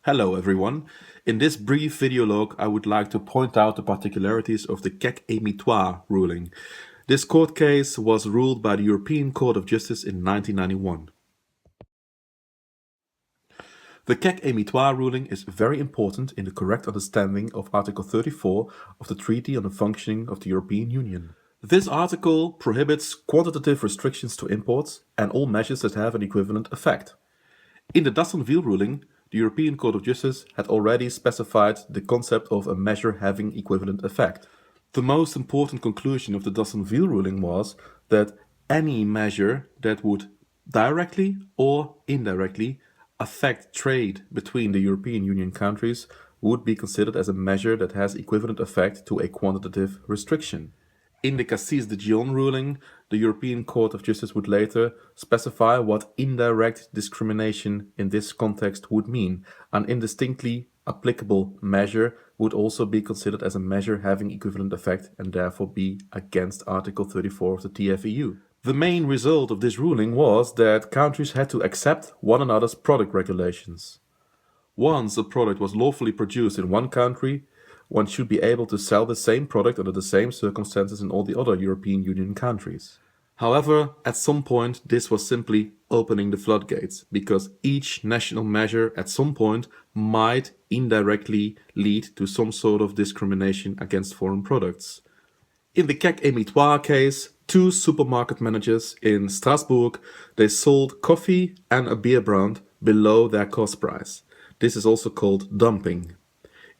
Hello everyone. In this brief video log I would like to point out the particularities of the Keck et Mithouard ruling. This court case was ruled by the European Court of Justice in 1991. The Keck et Mithouard ruling is very important in the correct understanding of Article 34 of the Treaty on the Functioning of the European Union. This article prohibits quantitative restrictions to imports and all measures that have an equivalent effect. In the Dassonville ruling, the European Court of Justice had already specified the concept of a measure having equivalent effect. The most important conclusion of the Dassonville ruling was that any measure that would directly or indirectly affect trade between the European Union countries would be considered as a measure that has equivalent effect to a quantitative restriction. In the Cassis de Dijon ruling, the European Court of Justice would later specify what indirect discrimination in this context would mean. An indistinctly applicable measure would also be considered as a measure having equivalent effect and therefore be against Article 34 of the TFEU. The main result of this ruling was that countries had to accept one another's product regulations. Once a product was lawfully produced in one country, one should be able to sell the same product under the same circumstances in all the other European Union countries. However, at some point this was simply opening the floodgates, because each national measure at some point might indirectly lead to some sort of discrimination against foreign products. In the Keck et Mithouard case, two supermarket managers in Strasbourg, they sold coffee and a beer brand below their cost price. This is also called dumping.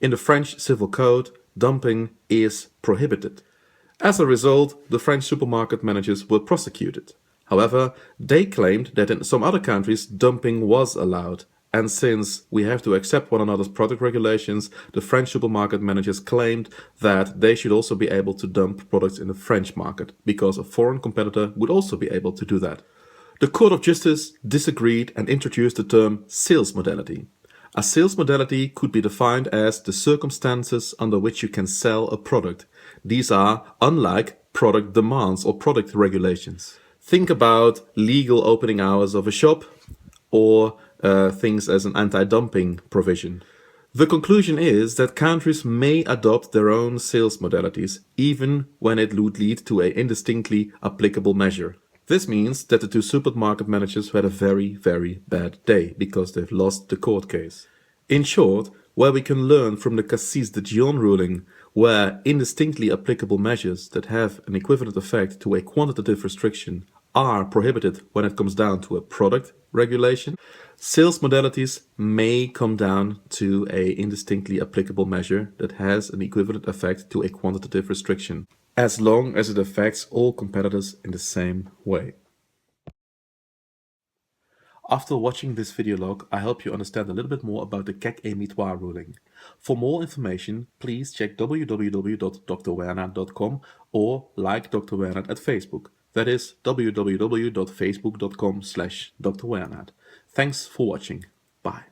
In the French Civil Code, dumping is prohibited. As a result, the French supermarket managers were prosecuted. However, they claimed that in some other countries dumping was allowed. And since we have to accept one another's product regulations, the French supermarket managers claimed that they should also be able to dump products in the French market, because a foreign competitor would also be able to do that. The Court of Justice disagreed and introduced the term sales modality. A sales modality could be defined as the circumstances under which you can sell a product. These are unlike product demands or product regulations. Think about legal opening hours of a shop or things as an anti-dumping provision. The conclusion is that countries may adopt their own sales modalities, even when it would lead to an indistinctly applicable measure. This means that the two supermarket managers had a very, very bad day because they've lost the court case. In short, where we can learn from the Cassis de Dijon ruling, where indistinctly applicable measures that have an equivalent effect to a quantitative restriction are prohibited when it comes down to a product regulation, sales modalities may come down to an indistinctly applicable measure that has an equivalent effect to a quantitative restriction, as long as it affects all competitors in the same way. After watching this video log, I hope you understand a little bit more about the Keck et Mithouard ruling. For more information, please check www.drwernaart.com or like Dr. Wernaart at Facebook. That is www.facebook.com/drwernaart. Thanks for watching. Bye.